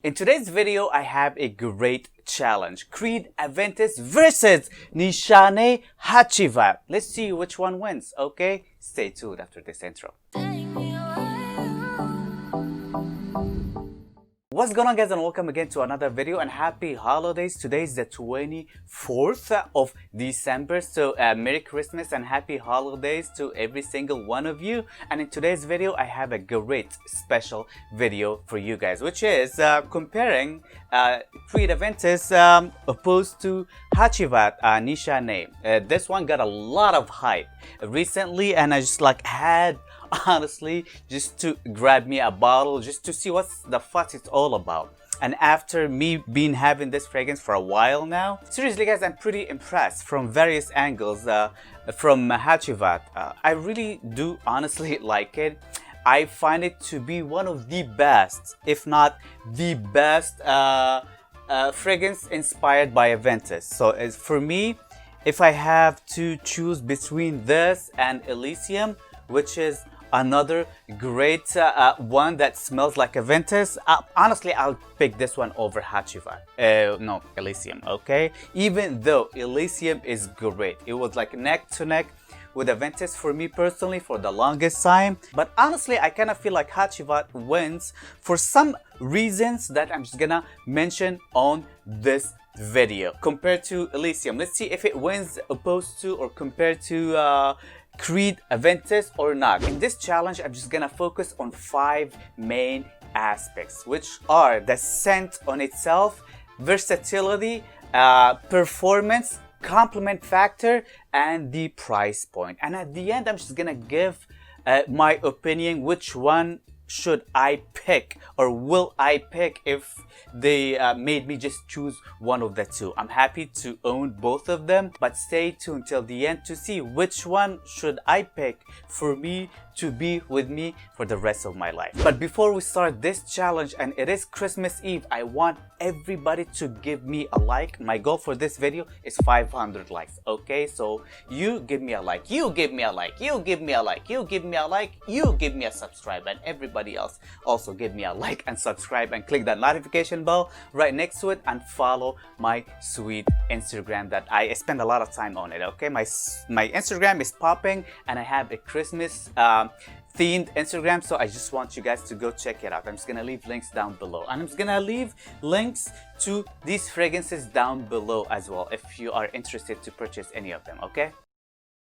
In today's video, I have a great challenge. Creed Aventus versus Nishane Hacivat. Let's see which one wins, okay? Stay tuned after this intro. What's going on, guys, and welcome again to another video, and happy holidays. Today is the 24th of December, so Merry Christmas and happy holidays to every single one of you. And in today's video, I have a great special video for you guys, which is comparing Creed Aventus opposed to Hacivat Nishane. This one got a lot of hype recently, and I just had honestly just to grab me a bottle just to see what's the fuss it's all about. And after me been having this fragrance for a while now, seriously guys, I'm pretty impressed from various angles from Hacivat. I really do honestly like it. I find it to be one of the best, if not the best fragrance inspired by Aventus. So as for me, if I have to choose between this and Elysium, which is another great one that smells like Aventus, honestly I'll pick this one over Hacivat. No, Elysium, okay? Even though Elysium is great, it was like neck to neck with Aventus for me personally for the longest time. But honestly, I kind of feel like Hacivat wins for some reasons that I'm just gonna mention on this video compared to Elysium. Let's see if it wins opposed to or compared to Creed Aventus or not. In this challenge, I'm just gonna focus on 5 main aspects, which are the scent on itself, versatility, performance, complement factor, and the price point. And at the end, I'm just gonna give my opinion, which one should I pick or will I pick if they made me just choose one of the two. I'm happy to own both of them, but stay tuned till the end to see which one should I pick for me to be with me for the rest of my life. But before we start this challenge, and it is Christmas Eve, I want everybody to give me a like. My goal for this video is 500 likes, okay? So you give me a like, you give me a like, you give me a like, you give me a like, you give me a subscribe, and everybody else also give me a like and subscribe and click that notification bell right next to it, and follow my sweet Instagram that I spend a lot of time on it, okay? My Instagram is popping, and I have a Christmas themed Instagram, so I just want you guys to go check it out. I'm just gonna leave links down below, and I'm just gonna leave links to these fragrances down below as well if you are interested to purchase any of them, okay?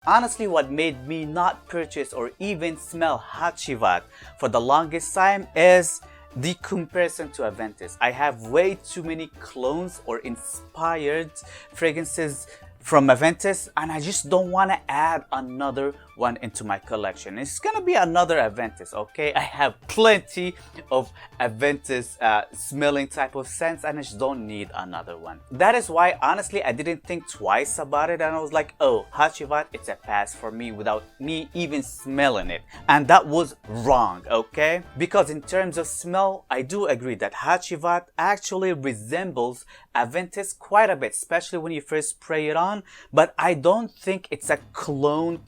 Honestly, what made me not purchase or even smell Hacivat for the longest time is the comparison to Aventus. I have way too many clones or inspired fragrances from Aventus, and I just don't want to add another one into my collection. It's gonna be another Aventus, okay? I have plenty of Aventus smelling type of scents, and I just don't need another one. That is why, honestly, I didn't think twice about it, and I was like, oh, Hacivat, it's a pass for me without me even smelling it. And that was wrong, okay? Because in terms of smell, I do agree that Hacivat actually resembles Aventus quite a bit, especially when you first spray it on, but I don't think it's a clone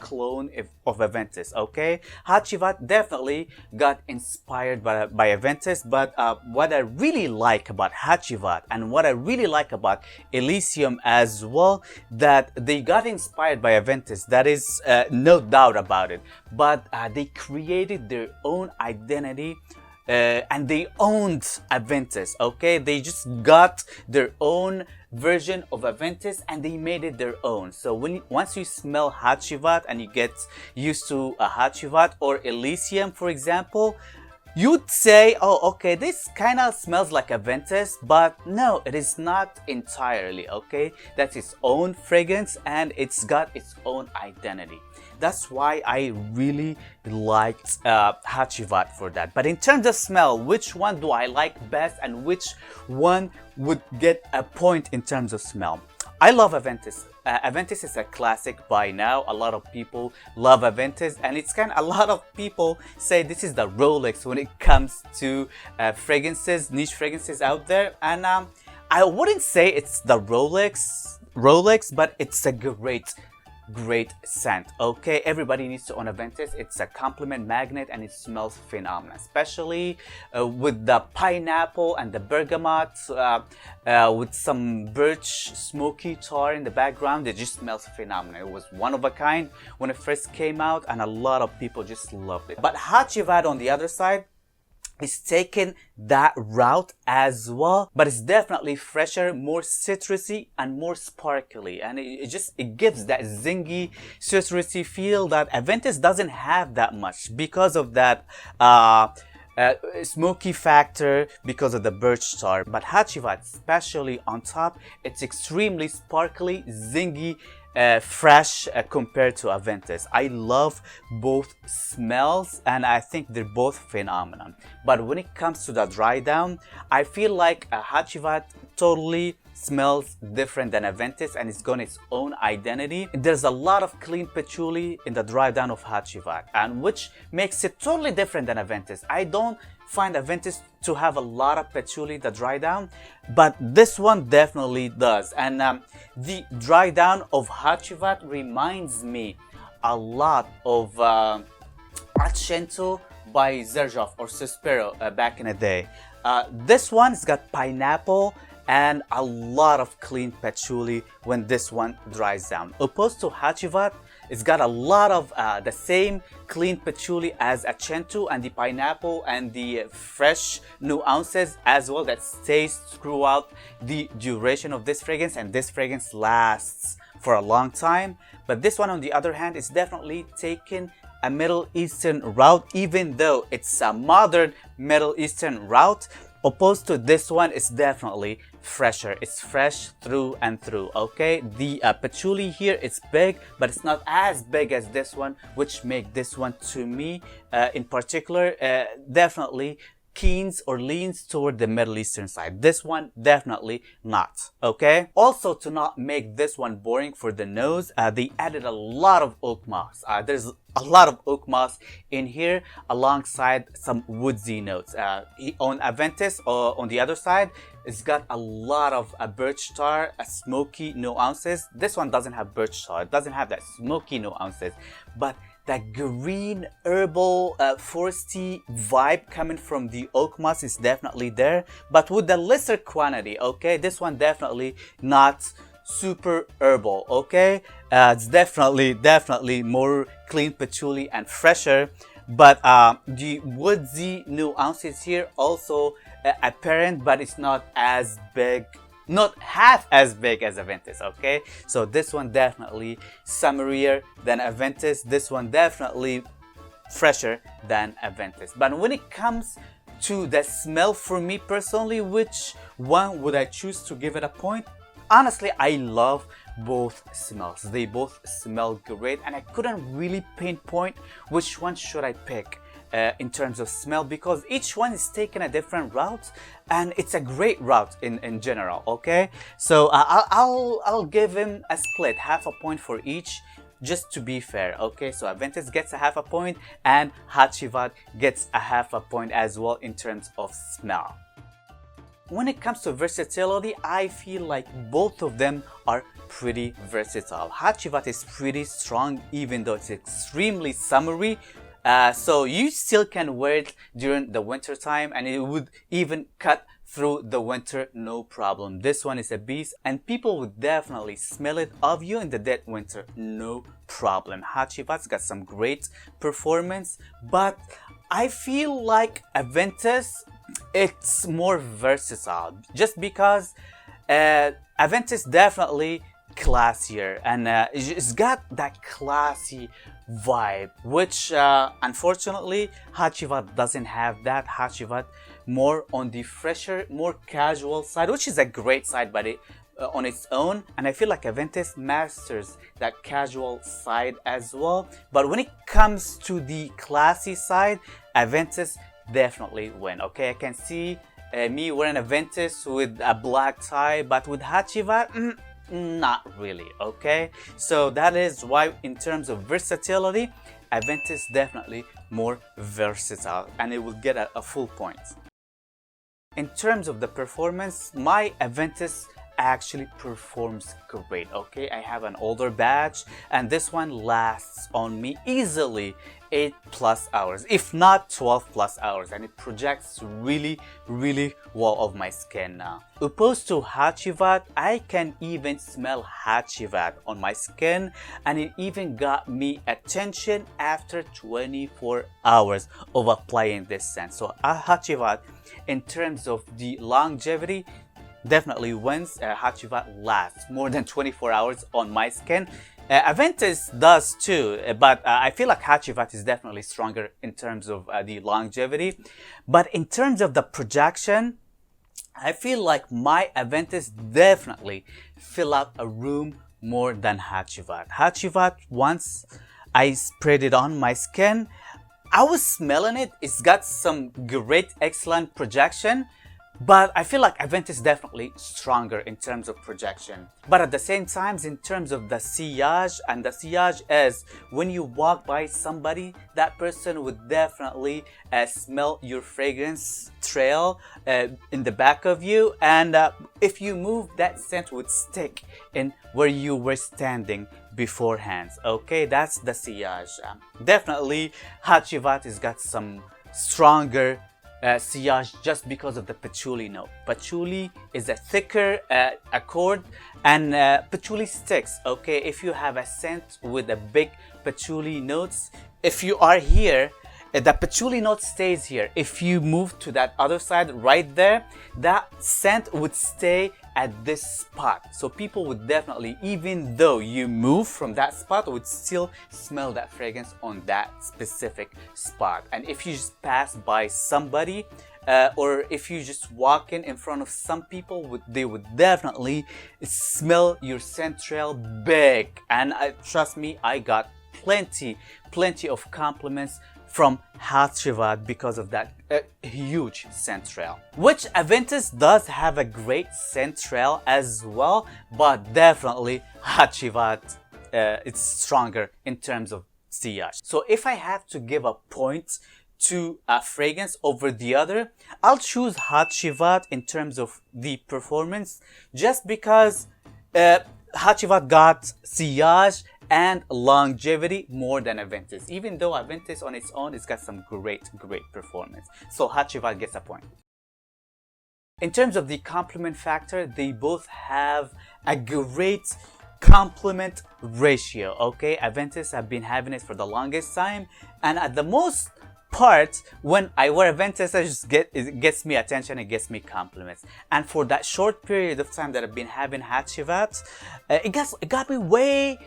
of Aventus, okay? Hacivat definitely got inspired by Aventus, but what I really like about Hacivat and what I really like about Elysium as well, that they got inspired by Aventus, that is no doubt about it, but they created their own identity. And they owned Aventus, okay? They just got their own version of Aventus and they made it their own. So once you smell Hacivat and you get used to a Hacivat or Elysium, for example, you'd say, oh, okay, this kind of smells like Aventus, but no, it is not entirely, okay? That's its own fragrance and it's got its own identity. That's why I really liked Hacivat for that. But in terms of smell, which one do I like best and which one would get a point in terms of smell? I love Aventus. Aventus is a classic by now. A lot of people love Aventus, and it's kind of, a lot of people say this is the Rolex when it comes to fragrances, niche fragrances out there. And I wouldn't say it's the Rolex, but it's a great great scent. Okay, everybody needs to own Aventus. It's a compliment magnet and it smells phenomenal, especially with the pineapple and the bergamot, with some birch smoky tar in the background. It just smells phenomenal. It was one of a kind when it first came out, and a lot of people just loved it. But Hacivat, on the other side, is taking that route as well, but it's definitely fresher, more citrusy and more sparkly, and it gives that zingy citrusy feel that Aventus doesn't have that much because of that smoky factor, because of the birch tar. But Hacivat, especially on top, it's extremely sparkly, zingy, fresh compared to Aventus. I love both smells and I think they're both phenomenal. But when it comes to the dry down, I feel like Hacivat totally smells different than Aventus and it's got its own identity. There's a lot of clean patchouli in the dry down of Hacivat, and which makes it totally different than Aventus. I don't find Aventus to have a lot of patchouli, the dry down, but this one definitely does. And the dry down of Hacivat reminds me a lot of Accento by Zerjov or Suspiro back in the day. This one's got pineapple and a lot of clean patchouli when this one dries down. Opposed to Hacivat, it's got a lot of the same clean patchouli as Accento, and the pineapple and the fresh nuances as well that stays throughout the duration of this fragrance, and this fragrance lasts for a long time. But this one, on the other hand, is definitely taking a Middle Eastern route, even though it's a modern Middle Eastern route. Opposed to this one, it's definitely fresher. It's fresh through and through. Okay, the patchouli here is big, but it's not as big as this one, which make this one, to me in particular, definitely keens or leans toward the Middle Eastern side. This one definitely not. Okay, also, to not make this one boring for the nose, they added a lot of oak moss. There's a lot of oak moss in here alongside some woodsy notes. On Aventus, on the other side, it's got a lot of birch tar, smoky nuances. This one doesn't have birch tar. It doesn't have that smoky nuances, but that green herbal foresty vibe coming from the oak moss is definitely there, but with the lesser quantity. Okay, this one definitely not super herbal. Okay, it's definitely more clean patchouli and fresher, but the woodsy nuances here also apparent, but it's not as big, not half as big as Aventus. Okay, so this one definitely summerier than Aventus. This one definitely fresher than Aventus. But when it comes to the smell, for me personally, which one would I choose to give it a point? Honestly, I love both smells. They both smell great, and I couldn't really pinpoint which one should I pick in terms of smell, because each one is taking a different route, and it's a great route in general. Okay, so I'll give him a split, half a point for each, just to be fair. Okay, so Aventus gets a half a point and Hacivat gets a half a point as well in terms of smell. When it comes to versatility, I feel like both of them are pretty versatile. Hacivat is pretty strong, even though it's extremely summery. So you still can wear it during the winter time, and it would even cut through the winter, no problem. This one is a beast, and people would definitely smell it of you in the dead winter, no problem. Hacivat's got some great performance, but I feel like Aventus, it's more versatile, just because Aventus definitely classier, and it's got that classy vibe, which unfortunately Hacivat doesn't have that. Hacivat more on the fresher, more casual side, which is a great side, but it on its own, and I feel like Aventus masters that casual side as well. But when it comes to the classy side, Aventus definitely win. Okay, I can see me wearing Aventus with a black tie, but with Hacivat, not really. Okay, so that is why in terms of versatility, Aventus definitely more versatile, and it will get a full point. In terms of the performance, my Aventus actually performs great. Okay, I have an older batch, and this one lasts on me easily 8+ hours, if not 12+ hours, and it projects really well of my skin now. Opposed to Hacivat, I can even smell Hacivat on my skin, and it even got me attention after 24 hours of applying this scent. So Hacivat, in terms of the longevity, definitely wins. Hacivat lasts more than 24 hours on my skin. Aventus does too, but I feel like Hacivat is definitely stronger in terms of the longevity. But in terms of the projection, I feel like my Aventus definitely fill out a room more than Hacivat. Hacivat, once I sprayed it on my skin, I was smelling it. It's got some great, excellent projection. But I feel like Aventus is definitely stronger in terms of projection. But at the same time, in terms of the sillage, and the sillage is when you walk by somebody, that person would definitely smell your fragrance trail in the back of you. And if you move, that scent would stick in where you were standing beforehand. Okay, that's the sillage. Definitely, Hacivat has got some stronger sillage just because of the patchouli note. Patchouli is a thicker accord, and patchouli sticks. Okay, if you have a scent with a big patchouli notes, if you are here, the patchouli note stays here. If you move to that other side right there, that scent would stay at this spot. So people would definitely, even though you move from that spot, would still smell that fragrance on that specific spot. And if you just pass by somebody, or if you just walk in front of some people, they would definitely smell your scent trail big. And trust me, I got plenty of compliments from Hacivat because of that huge scent trail. Which Aventus does have a great scent trail as well, but definitely Hacivat it's stronger in terms of sillage. So if I have to give a point to a fragrance over the other, I'll choose Hacivat in terms of the performance, just because Hacivat got sillage and longevity more than Aventus, even though Aventus on its own has got some great performance. So Hacivat gets a point. In terms of the complement factor, they both have a great complement ratio. Okay, Aventus, I've been having it for the longest time, and at the most part, when I wear Aventus, it gets me attention, it gets me compliments. And for that short period of time that I've been having Hacivat, it got me way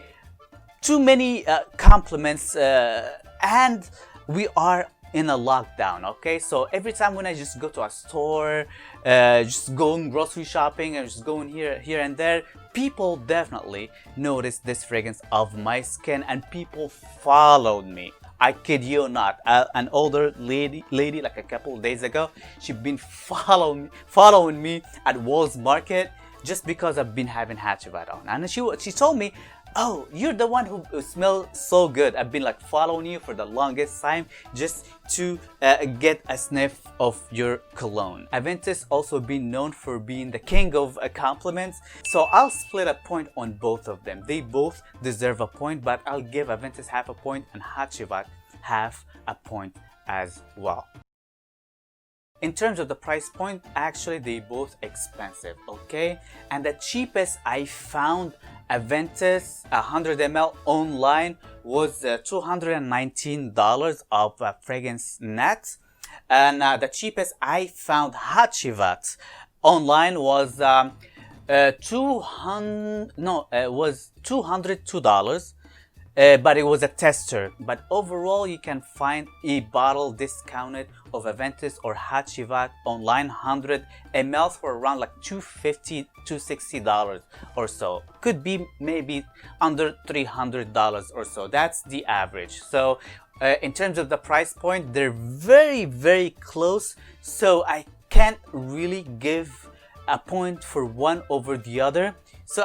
too many compliments, and we are in a lockdown. Okay, so every time when I just go to a store, just going grocery shopping and just going here and there, people definitely notice this fragrance of my skin, and people followed me. I kid you not. An older lady like a couple of days ago, she'd been following me at Walls Market just because I've been having Hacivat on. And she told me, "Oh, you're the one who smells so good. I've been like following you for the longest time just to get a sniff of your cologne." Aventus also been known for being the king of compliments, so I'll split a point on both of them. They both deserve a point, but I'll give Aventus half a point and Hacivat half a point as well. In terms of the price point, actually they both expensive, okay? And the cheapest I found Aventus 100 ml online was $219 of fragrance net, and the cheapest I found Hacivat online was $202. But it was a tester. But overall, you can find a bottle discounted of Aventus or Hacivat online 100 ml for around like $250, $260 or so. Could be maybe under $300 or so. That's the average. So in terms of the price point, they're very close. So I can't really give a point for one over the other. So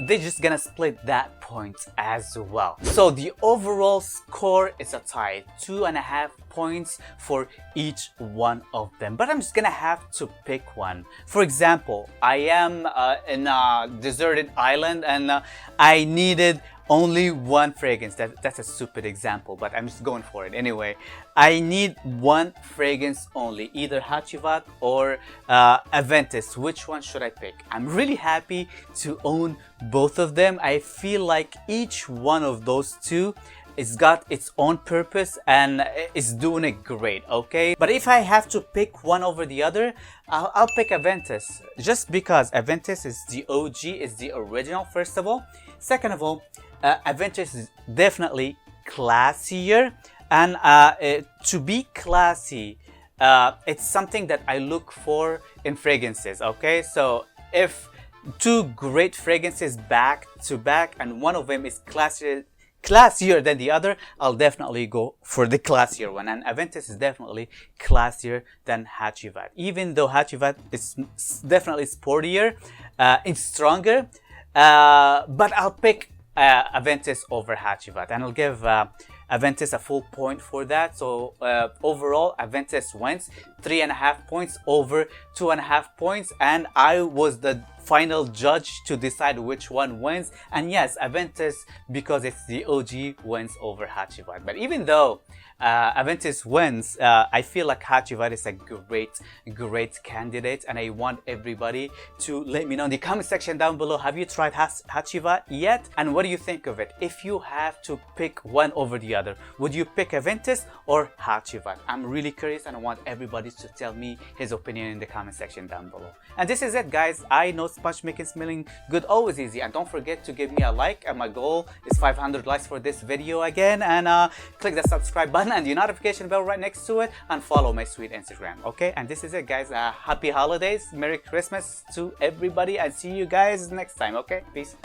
they're just gonna split that point as well. So the overall score is a tie, 2.5 points for each one of them. But I'm just gonna have to pick one. For example, I am in a deserted island and I needed only one fragrance. That's a stupid example, but I'm just going for it anyway. I need one fragrance only, either Hacivat or Aventus. Which one should I pick? I'm really happy to own both of them. I feel like each one of those two it's got its own purpose and is doing it great, okay? But if I have to pick one over the other, I'll pick Aventus. Just because Aventus is the OG, is the original, first of all. Second of all, Aventus is definitely classier. And to be classy, it's something that I look for in fragrances, okay? So if two great fragrances back to back and one of them is classier than the other, I'll definitely go for the classier one. And Aventus is definitely classier than Hacivat. Even though Hacivat is definitely sportier, it's stronger, but I'll pick Aventus over Hacivat, and I'll give Aventus a full point for that. So overall, Aventus wins 3.5 points over 2.5 points, and I was the final judge to decide which one wins. And yes, Aventus, because it's the OG, wins over Hacivat. But even though Aventus wins, I feel like Hacivat is a great candidate, and I want everybody to let me know in the comment section down below, have you tried Hacivat yet, and what do you think of it? If you have to pick one over the other, would you pick Aventus or Hacivat? I'm really curious, and I want everybody to tell me his opinion in the comment section down below. And this is it, guys. I know sponge making smelling good always easy, and don't forget to give me a like, and my goal is 500 likes for this video again, and click the subscribe button and the notification bell right next to it, and follow my sweet Instagram. Okay, and this is it, guys. Happy holidays, Merry Christmas to everybody, and see you guys next time. Okay, peace.